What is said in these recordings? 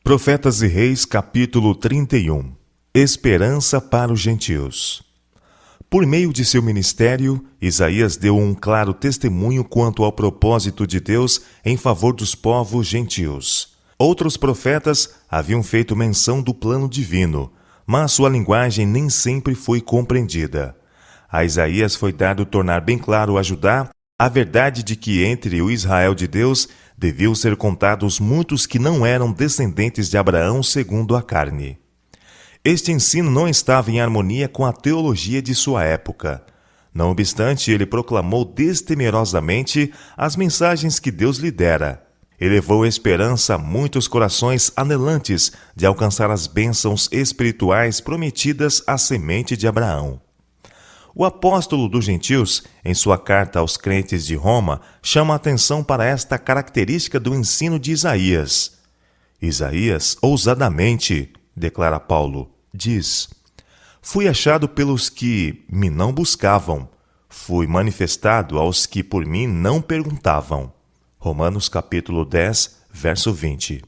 Profetas e Reis, capítulo 31. Esperança para os gentios. Por meio de seu ministério, Isaías deu um claro testemunho quanto ao propósito de Deus em favor dos povos gentios. Outros profetas haviam feito menção do plano divino, mas sua linguagem nem sempre foi compreendida. A Isaías foi dado tornar bem claro a Judá a verdade de que entre o Israel de Deus deviam ser contados muitos que não eram descendentes de Abraão segundo a carne. Este ensino não estava em harmonia com a teologia de sua época. Não obstante, ele proclamou destemerosamente as mensagens que Deus lhe dera. Elevou esperança a muitos corações anelantes de alcançar as bênçãos espirituais prometidas à semente de Abraão. O apóstolo dos gentios, em sua carta aos crentes de Roma, chama a atenção para esta característica do ensino de Isaías. Isaías, ousadamente, declara Paulo, diz: fui achado pelos que me não buscavam, fui manifestado aos que por mim não perguntavam. Romanos capítulo 10, verso 20.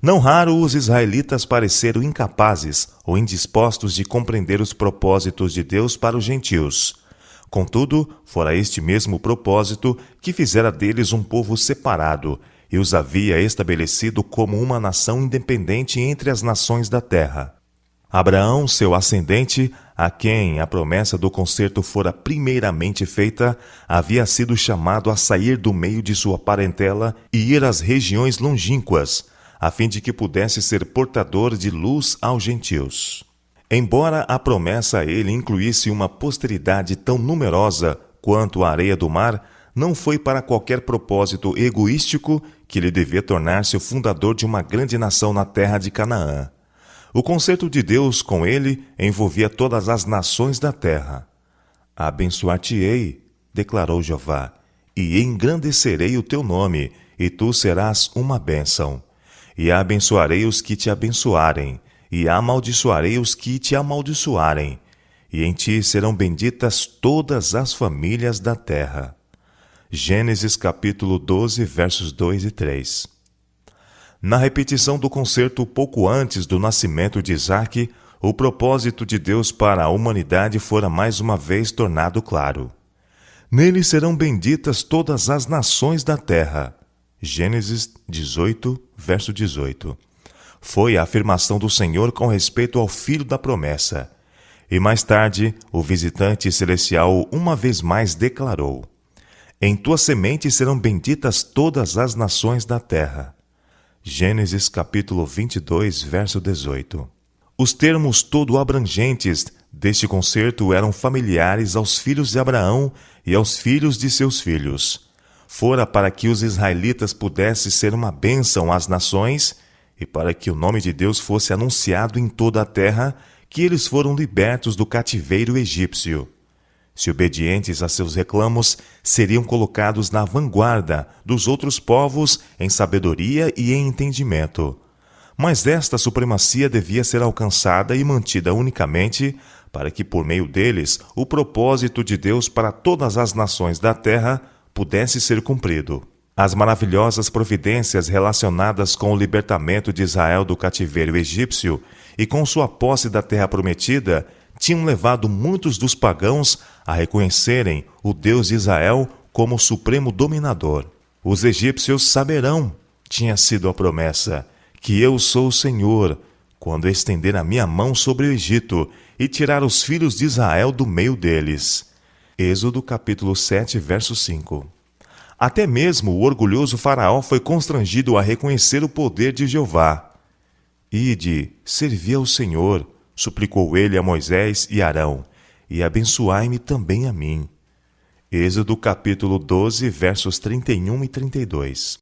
Não raro os israelitas pareceram incapazes ou indispostos de compreender os propósitos de Deus para os gentios. Contudo, fora este mesmo propósito que fizera deles um povo separado e os havia estabelecido como uma nação independente entre as nações da terra. Abraão, seu ascendente, a quem a promessa do concerto fora primeiramente feita, havia sido chamado a sair do meio de sua parentela e ir às regiões longínquas, a fim de que pudesse ser portador de luz aos gentios. Embora a promessa a ele incluísse uma posteridade tão numerosa quanto a areia do mar, não foi para qualquer propósito egoístico que ele devia tornar-se o fundador de uma grande nação na terra de Canaã. O concerto de Deus com ele envolvia todas as nações da terra. Abençoar-te-ei, declarou Jeová, e engrandecerei o teu nome, e tu serás uma bênção. E abençoarei os que te abençoarem, e amaldiçoarei os que te amaldiçoarem, e em ti serão benditas todas as famílias da terra. Gênesis capítulo 12, versos 2 e 3. Na repetição do concerto pouco antes do nascimento de Isaque, o propósito de Deus para a humanidade fora mais uma vez tornado claro. Nele serão benditas todas as nações da terra. Gênesis 18, verso 18. Foi a afirmação do Senhor com respeito ao filho da promessa. E mais tarde, o visitante celestial uma vez mais declarou: em tua semente serão benditas todas as nações da terra. Gênesis capítulo 22, verso 18. Os termos todo abrangentes deste concerto eram familiares aos filhos de Abraão e aos filhos de seus filhos. Fora para que os israelitas pudessem ser uma bênção às nações e para que o nome de Deus fosse anunciado em toda a terra, que eles foram libertos do cativeiro egípcio. Se obedientes a seus reclamos, seriam colocados na vanguarda dos outros povos em sabedoria e em entendimento. Mas esta supremacia devia ser alcançada e mantida unicamente para que, por meio deles, o propósito de Deus para todas as nações da terra pudesse ser cumprido. As maravilhosas providências relacionadas com o libertamento de Israel do cativeiro egípcio e com sua posse da terra prometida tinham levado muitos dos pagãos a reconhecerem o Deus de Israel como o supremo dominador. Os egípcios saberão, tinha sido a promessa, que eu sou o Senhor, quando estender a minha mão sobre o Egito e tirar os filhos de Israel do meio deles. Êxodo capítulo 7, verso 5. Até mesmo o orgulhoso faraó foi constrangido a reconhecer o poder de Jeová. Ide, servi ao Senhor, suplicou ele a Moisés e Arão, e abençoai-me também a mim. Êxodo capítulo 12, versos 31 e 32.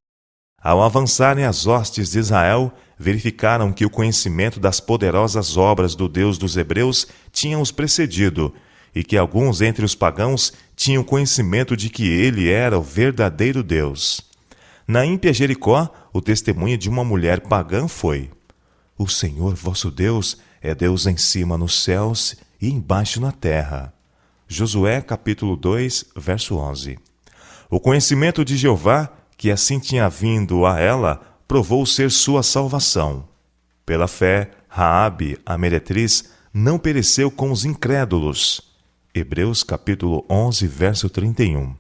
Ao avançarem as hostes de Israel, verificaram que o conhecimento das poderosas obras do Deus dos Hebreus tinha os precedido, e que alguns entre os pagãos tinham conhecimento de que ele era o verdadeiro Deus. Na ímpia Jericó, o testemunho de uma mulher pagã foi: o Senhor vosso Deus é Deus em cima nos céus e embaixo na terra. Josué capítulo 2, verso 11. O conhecimento de Jeová, que assim tinha vindo a ela, provou ser sua salvação. Pela fé, Raabe, a meretriz, não pereceu com os incrédulos. Hebreus capítulo 11, verso 31.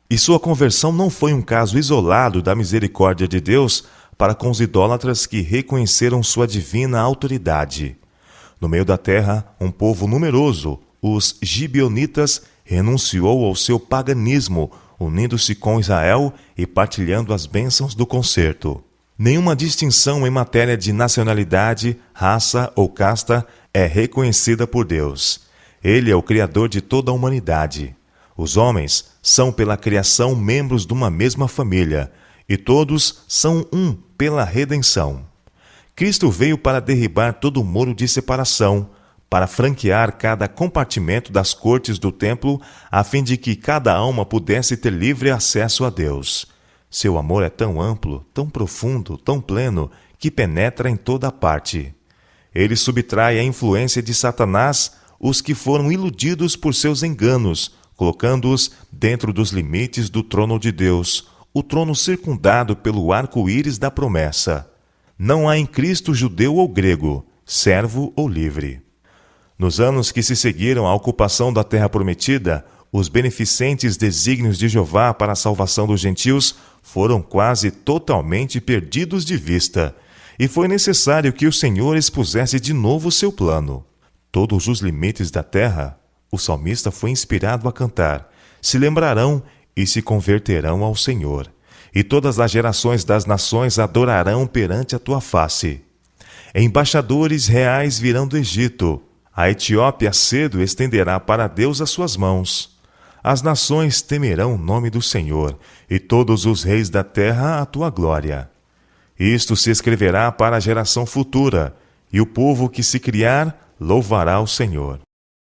E sua conversão não foi um caso isolado da misericórdia de Deus para com os idólatras que reconheceram sua divina autoridade. No meio da terra, um povo numeroso, os gibeonitas, renunciou ao seu paganismo, unindo-se com Israel e partilhando as bênçãos do concerto. Nenhuma distinção em matéria de nacionalidade, raça ou casta é reconhecida por Deus. Ele é o Criador de toda a humanidade. Os homens são pela criação membros de uma mesma família, e todos são um pela redenção. Cristo veio para derribar todo o muro de separação, para franquear cada compartimento das cortes do templo, a fim de que cada alma pudesse ter livre acesso a Deus. Seu amor é tão amplo, tão profundo, tão pleno, que penetra em toda parte. Ele subtrai à influência de Satanás os que foram iludidos por seus enganos, colocando-os dentro dos limites do trono de Deus, o trono circundado pelo arco-íris da promessa. Não há em Cristo judeu ou grego, servo ou livre. Nos anos que se seguiram à ocupação da terra prometida, os beneficentes desígnios de Jeová para a salvação dos gentios foram quase totalmente perdidos de vista, e foi necessário que o Senhor expusesse de novo seu plano. Todos os limites da terra, o salmista foi inspirado a cantar, se lembrarão e se converterão ao Senhor, e todas as gerações das nações adorarão perante a tua face. Embaixadores reais virão do Egito, a Etiópia cedo estenderá para Deus as suas mãos. As nações temerão o nome do Senhor, e todos os reis da terra a tua glória. Isto se escreverá para a geração futura, e o povo que se criar louvará o Senhor.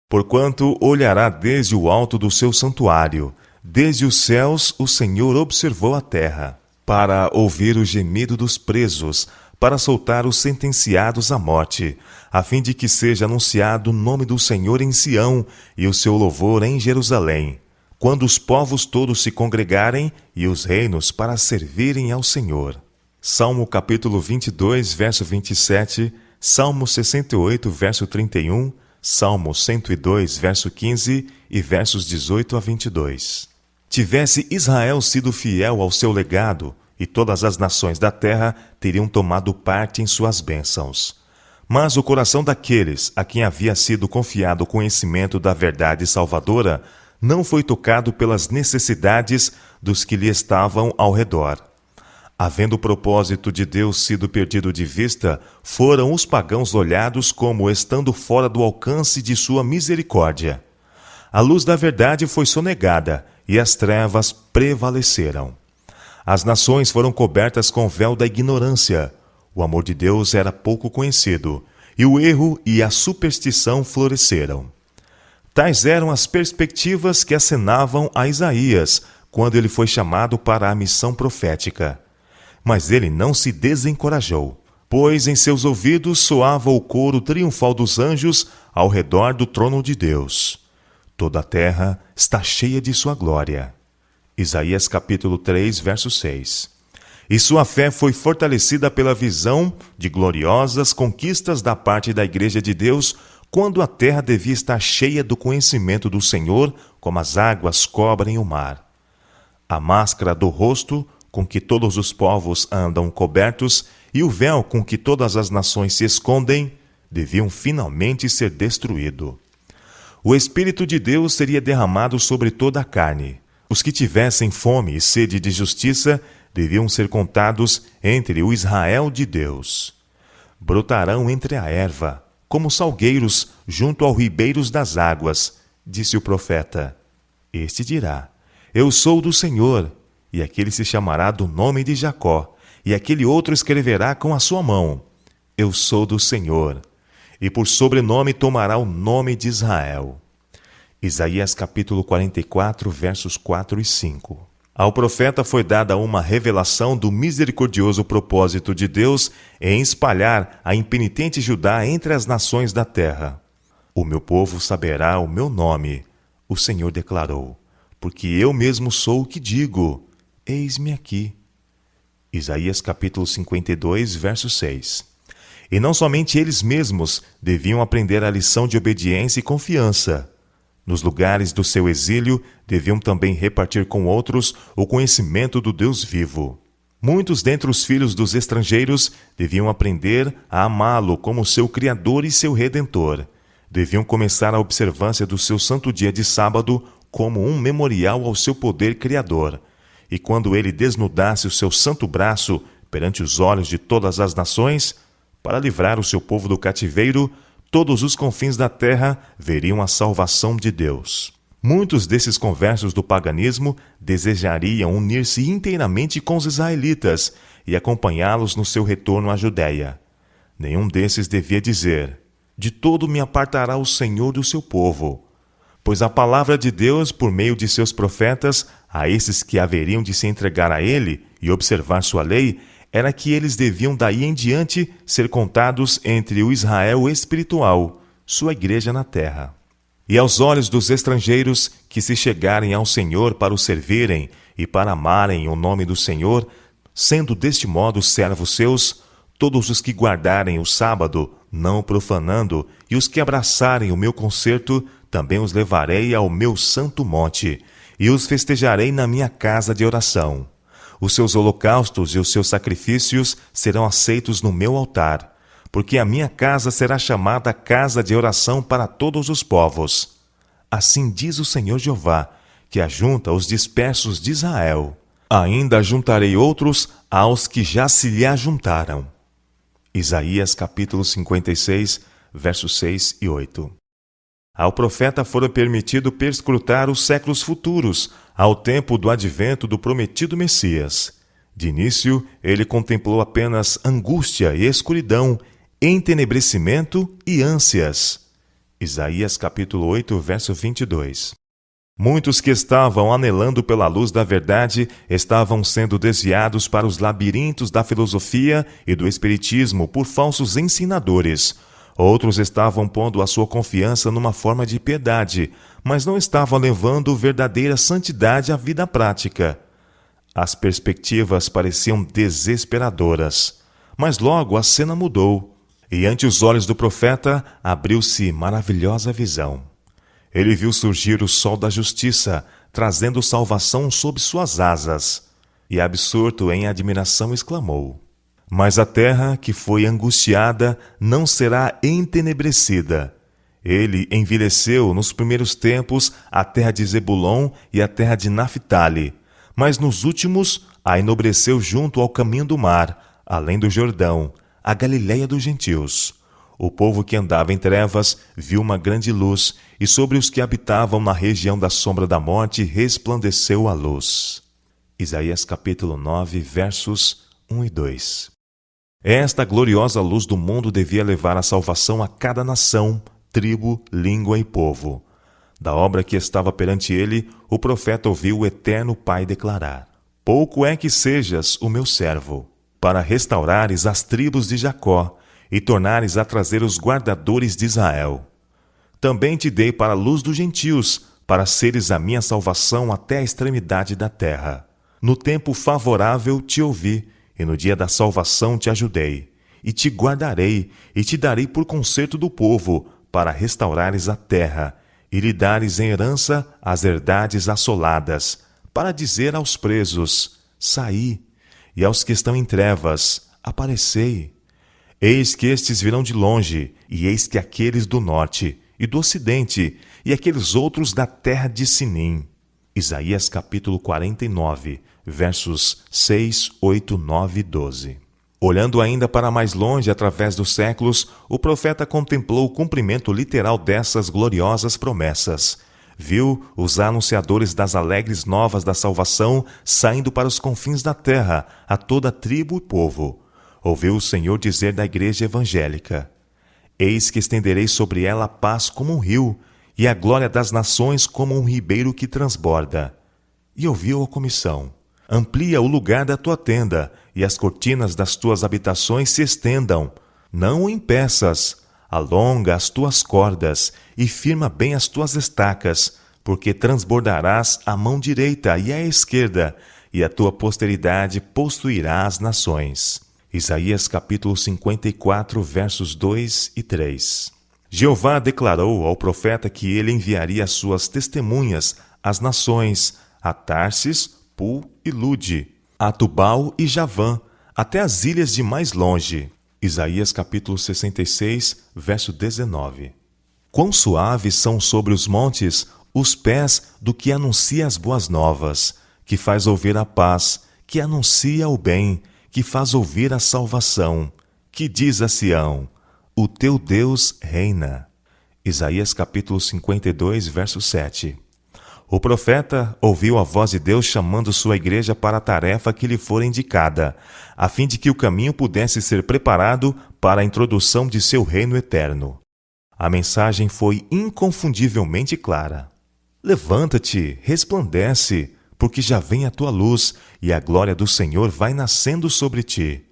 Porquanto olhará desde o alto do seu santuário, desde os céus o Senhor observou a terra, para ouvir o gemido dos presos, para soltar os sentenciados à morte, a fim de que seja anunciado o nome do Senhor em Sião e o seu louvor em Jerusalém, quando os povos todos se congregarem e os reinos para servirem ao Senhor. Salmo capítulo 22, verso 27, Salmo 68, verso 31, Salmo 102, verso 15 e versos 18 a 22. Tivesse Israel sido fiel ao seu legado, e todas as nações da terra teriam tomado parte em suas bênçãos. Mas o coração daqueles a quem havia sido confiado o conhecimento da verdade salvadora não foi tocado pelas necessidades dos que lhe estavam ao redor. Havendo o propósito de Deus sido perdido de vista, foram os pagãos olhados como estando fora do alcance de sua misericórdia. A luz da verdade foi sonegada, e as trevas prevaleceram. As nações foram cobertas com o véu da ignorância. O amor de Deus era pouco conhecido, e o erro e a superstição floresceram. Tais eram as perspectivas que acenavam a Isaías, quando ele foi chamado para a missão profética. Mas ele não se desencorajou, pois em seus ouvidos soava o coro triunfal dos anjos ao redor do trono de Deus. Toda a terra está cheia de sua glória. Isaías capítulo 3, verso 6. E sua fé foi fortalecida pela visão de gloriosas conquistas da parte da Igreja de Deus, quando a terra devia estar cheia do conhecimento do Senhor, como as águas cobrem o mar. A máscara do rosto, com que todos os povos andam cobertos, e o véu com que todas as nações se escondem, deviam finalmente ser destruídos. O Espírito de Deus seria derramado sobre toda a carne. Os que tivessem fome e sede de justiça deviam ser contados entre o Israel de Deus. Brotarão entre a erva, como salgueiros junto aos ribeiros das águas, disse o profeta. Este dirá, eu sou do Senhor, e aquele se chamará do nome de Jacó, e aquele outro escreverá com a sua mão, eu sou do Senhor, e por sobrenome tomará o nome de Israel. Isaías capítulo 44, versos 4 e 5. Ao profeta foi dada uma revelação do misericordioso propósito de Deus em espalhar a impenitente Judá entre as nações da terra. O meu povo saberá o meu nome, o Senhor declarou, porque eu mesmo sou o que digo, eis-me aqui. Isaías capítulo 52, verso 6. E não somente eles mesmos deviam aprender a lição de obediência e confiança. Nos lugares do seu exílio, deviam também repartir com outros o conhecimento do Deus vivo. Muitos dentre os filhos dos estrangeiros deviam aprender a amá-lo como seu Criador e seu Redentor. Deviam começar a observância do seu santo dia de sábado como um memorial ao seu poder criador. E quando ele desnudasse o seu santo braço perante os olhos de todas as nações, para livrar o seu povo do cativeiro, todos os confins da terra veriam a salvação de Deus. Muitos desses conversos do paganismo desejariam unir-se inteiramente com os israelitas e acompanhá-los no seu retorno à Judéia. Nenhum desses devia dizer: de todo me apartará o Senhor do seu povo. Pois a palavra de Deus, por meio de seus profetas, a esses que haveriam de se entregar a ele e observar sua lei, era que eles deviam daí em diante ser contados entre o Israel espiritual, sua igreja na terra. E aos olhos dos estrangeiros que se chegarem ao Senhor para o servirem e para amarem o nome do Senhor, sendo deste modo servos seus, todos os que guardarem o sábado, não o profanando, e os que abraçarem o meu concerto, também os levarei ao meu santo monte, e os festejarei na minha casa de oração. Os seus holocaustos e os seus sacrifícios serão aceitos no meu altar, porque a minha casa será chamada casa de oração para todos os povos. Assim diz o Senhor Jeová, que ajunta os dispersos de Israel. Ainda ajuntarei outros aos que já se lhe ajuntaram. Isaías capítulo 56, versos 6 e 8. Ao profeta fora permitido perscrutar os séculos futuros, ao tempo do advento do prometido Messias. De início, ele contemplou apenas angústia e escuridão, entenebrecimento e ânsias. Isaías capítulo 8, verso 22. Muitos que estavam anelando pela luz da verdade estavam sendo desviados para os labirintos da filosofia e do espiritismo por falsos ensinadores. Outros estavam pondo a sua confiança numa forma de piedade, mas não estavam levando verdadeira santidade à vida prática. As perspectivas pareciam desesperadoras, mas logo a cena mudou, e ante os olhos do profeta abriu-se maravilhosa visão. Ele viu surgir o sol da justiça, trazendo salvação sob suas asas, e absorto em admiração exclamou: mas a terra que foi angustiada não será entenebrecida. Ele envileceu nos primeiros tempos a terra de Zebulon e a terra de Naphtali, mas nos últimos a enobreceu junto ao caminho do mar, além do Jordão, a Galileia dos gentios. O povo que andava em trevas viu uma grande luz, e sobre os que habitavam na região da sombra da morte resplandeceu a luz. Isaías capítulo 9, versos 1 e 2. Esta gloriosa luz do mundo devia levar a salvação a cada nação, tribo, língua e povo. Da obra que estava perante ele, o profeta ouviu o eterno Pai declarar: pouco é que sejas o meu servo, para restaurares as tribos de Jacó e tornares a trazer os guardadores de Israel. Também te dei para a luz dos gentios, para seres a minha salvação até a extremidade da terra. No tempo favorável te ouvi, e no dia da salvação te ajudei, e te guardarei, e te darei por conserto do povo, para restaurares a terra, e lhe dares em herança as herdades assoladas, para dizer aos presos: saí, e aos que estão em trevas: aparecei. Eis que estes virão de longe, e eis que aqueles do norte, e do ocidente, e aqueles outros da terra de Sinim. Isaías capítulo 49, versos 6, 8, 9 e 12. Olhando ainda para mais longe através dos séculos, o profeta contemplou o cumprimento literal dessas gloriosas promessas. Viu os anunciadores das alegres novas da salvação saindo para os confins da terra, a toda tribo e povo. Ouviu o Senhor dizer da igreja evangélica: eis que estenderei sobre ela a paz como um rio, e a glória das nações como um ribeiro que transborda. E ouviu a comissão: amplia o lugar da tua tenda, e as cortinas das tuas habitações se estendam. Não o impeças, alonga as tuas cordas, e firma bem as tuas estacas, porque transbordarás a mão direita e a esquerda, e a tua posteridade possuirá as nações. Isaías capítulo 54, versos 2 e 3. Jeová declarou ao profeta que ele enviaria suas testemunhas às nações, a Tarsis, Pul e Lude, a Tubal e Javã, até as ilhas de mais longe. Isaías capítulo 66, verso 19. Quão suaves são sobre os montes os pés do que anuncia as boas novas, que faz ouvir a paz, que anuncia o bem, que faz ouvir a salvação, que diz a Sião: o teu Deus reina. Isaías capítulo 52, verso 7. O profeta ouviu a voz de Deus chamando sua igreja para a tarefa que lhe fora indicada, a fim de que o caminho pudesse ser preparado para a introdução de seu reino eterno. A mensagem foi inconfundivelmente clara. Levanta-te, resplandece, porque já vem a tua luz, e a glória do Senhor vai nascendo sobre ti.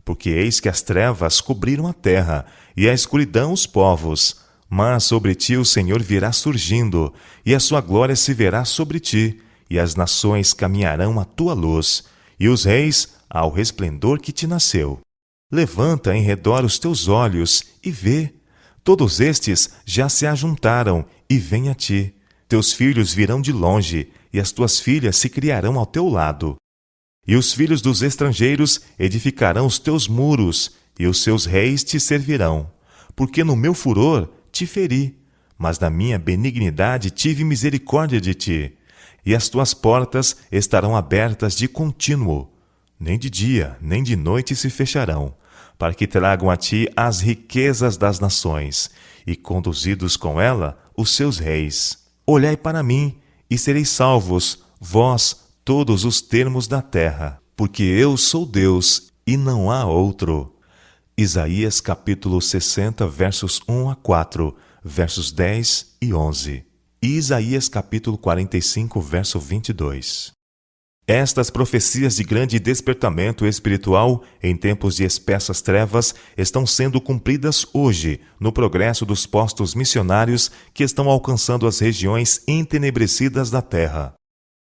Porque eis que as trevas cobriram a terra, e a escuridão os povos. Mas sobre ti o Senhor virá surgindo, e a sua glória se verá sobre ti, e as nações caminharão à tua luz, e os reis ao resplendor que te nasceu. Levanta em redor os teus olhos, e vê. Todos estes já se ajuntaram, e vêm a ti. Teus filhos virão de longe, e as tuas filhas se criarão ao teu lado. E os filhos dos estrangeiros edificarão os teus muros, e os seus reis te servirão. Porque no meu furor te feri, mas na minha benignidade tive misericórdia de ti. E as tuas portas estarão abertas de contínuo. Nem de dia, nem de noite se fecharão, para que tragam a ti as riquezas das nações, e conduzidos com ela os seus reis. Olhai para mim, e sereis salvos, vós, todos os termos da terra, porque eu sou Deus, e não há outro. Isaías capítulo 60, versos 1 a 4, versos 10 e 11. E Isaías capítulo 45, verso 22. Estas profecias de grande despertamento espiritual em tempos de espessas trevas estão sendo cumpridas hoje no progresso dos postos missionários que estão alcançando as regiões entenebrecidas da terra.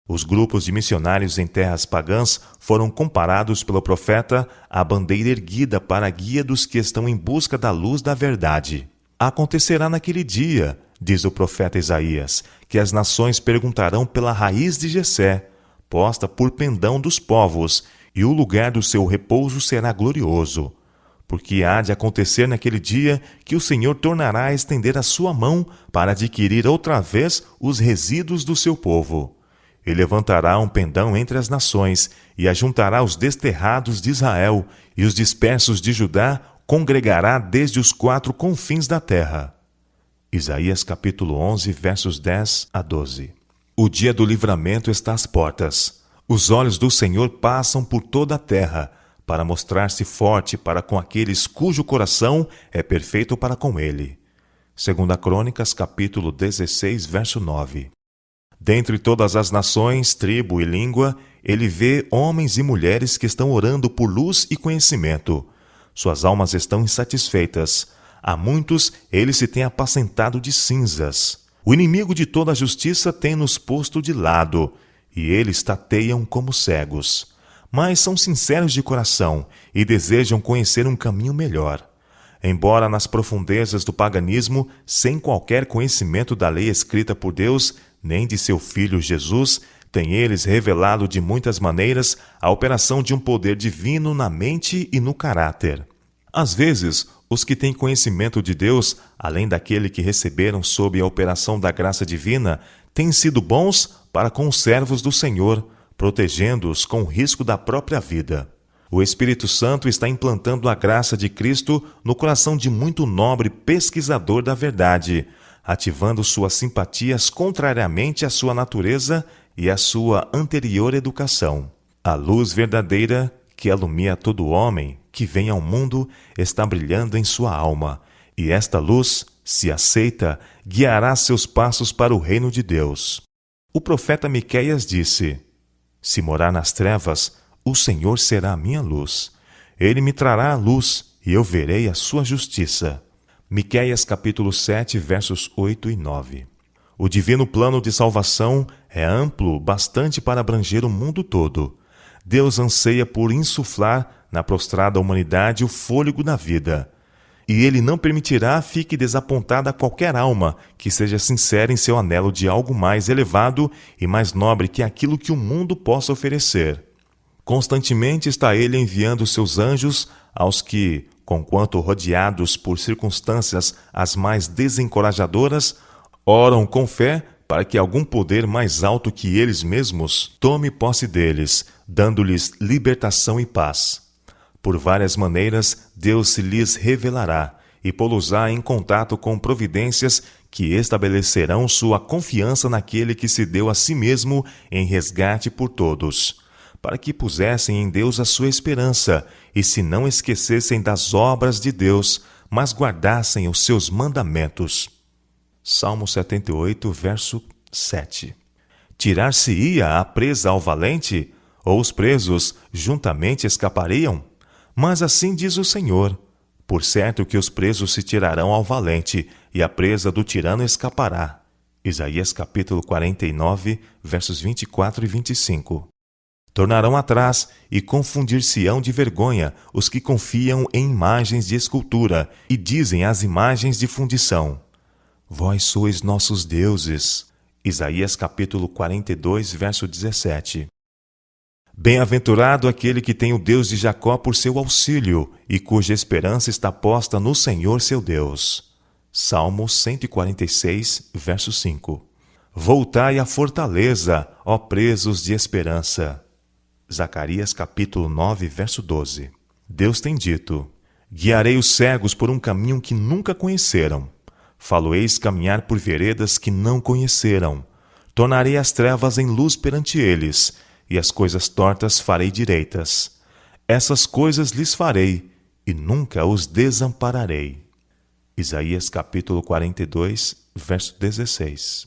Os grupos de missionários em terras pagãs foram comparados pelo profeta à bandeira erguida para a guia dos que estão em busca da luz da verdade. Acontecerá naquele dia, diz o profeta Isaías, que as nações perguntarão pela raiz de Jessé, posta por pendão dos povos, e o lugar do seu repouso será glorioso. Porque há de acontecer naquele dia que o Senhor tornará a estender a sua mão para adquirir outra vez os resíduos do seu povo. E levantará um pendão entre as nações, e ajuntará os desterrados de Israel, e os dispersos de Judá congregará desde os 4 confins da terra. Isaías capítulo 11, versos 10 a 12. O dia do livramento está às portas. Os olhos do Senhor passam por toda a terra, para mostrar-se forte para com aqueles cujo coração é perfeito para com ele. 2 Crônicas, capítulo 16, verso 9. Dentre todas as nações, tribo e língua, ele vê homens e mulheres que estão orando por luz e conhecimento. Suas almas estão insatisfeitas. A muitos ele se tem apacentado de cinzas. O inimigo de toda a justiça tem nos posto de lado, e eles tateiam como cegos. Mas são sinceros de coração e desejam conhecer um caminho melhor. Embora nas profundezas do paganismo, sem qualquer conhecimento da lei escrita por Deus, nem de seu Filho Jesus, têm eles revelado de muitas maneiras a operação de um poder divino na mente e no caráter. Às vezes, os que têm conhecimento de Deus, além daquele que receberam sob a operação da graça divina, têm sido bons para com os servos do Senhor, protegendo-os com o risco da própria vida. O Espírito Santo está implantando a graça de Cristo no coração de muito nobre pesquisador da verdade, ativando suas simpatias contrariamente à sua natureza e à sua anterior educação. A luz verdadeira, que alumia todo homem que vem ao mundo, está brilhando em sua alma, e esta luz, se aceita, guiará seus passos para o reino de Deus. O profeta Miqueias disse: Se morar nas trevas, o Senhor será a minha luz. Ele me trará a luz, e eu verei a sua justiça. Miqueias capítulo 7, versos 8 e 9. O divino plano de salvação é amplo bastante para abranger o mundo todo. Deus anseia por insuflar na prostrada humanidade o fôlego da vida. E Ele não permitirá fique desapontada qualquer alma que seja sincera em seu anelo de algo mais elevado e mais nobre que aquilo que o mundo possa oferecer. Constantemente está Ele enviando seus anjos aos que, conquanto rodeados por circunstâncias as mais desencorajadoras, oram com fé para que algum poder mais alto que eles mesmos tome posse deles, dando-lhes libertação e paz. Por várias maneiras, Deus se lhes revelará e pô-los-á em contato com providências que estabelecerão sua confiança naquele que se deu a si mesmo em resgate por todos, para que pusessem em Deus a sua esperança e se não esquecessem das obras de Deus, mas guardassem os seus mandamentos. Salmo 78, verso 7. Tirar-se-ia a presa ao valente, ou os presos juntamente escapariam? Mas assim diz o Senhor: por certo que os presos se tirarão ao valente, e a presa do tirano escapará. Isaías capítulo 49, versos 24 e 25. Tornarão atrás e confundir-se-ão de vergonha os que confiam em imagens de escultura e dizem às imagens de fundição: vós sois nossos deuses. Isaías capítulo 42, verso 17. Bem-aventurado aquele que tem o Deus de Jacó por seu auxílio e cuja esperança está posta no Senhor seu Deus. Salmo 146, verso 5. Voltai à fortaleza, ó presos de esperança. Zacarias capítulo 9, verso 12. Deus tem dito: guiarei os cegos por um caminho que nunca conheceram. Falo-eis caminhar por veredas que não conheceram. Tornarei as trevas em luz perante eles, e as coisas tortas farei direitas. Essas coisas lhes farei, e nunca os desampararei. Isaías capítulo 42, verso 16.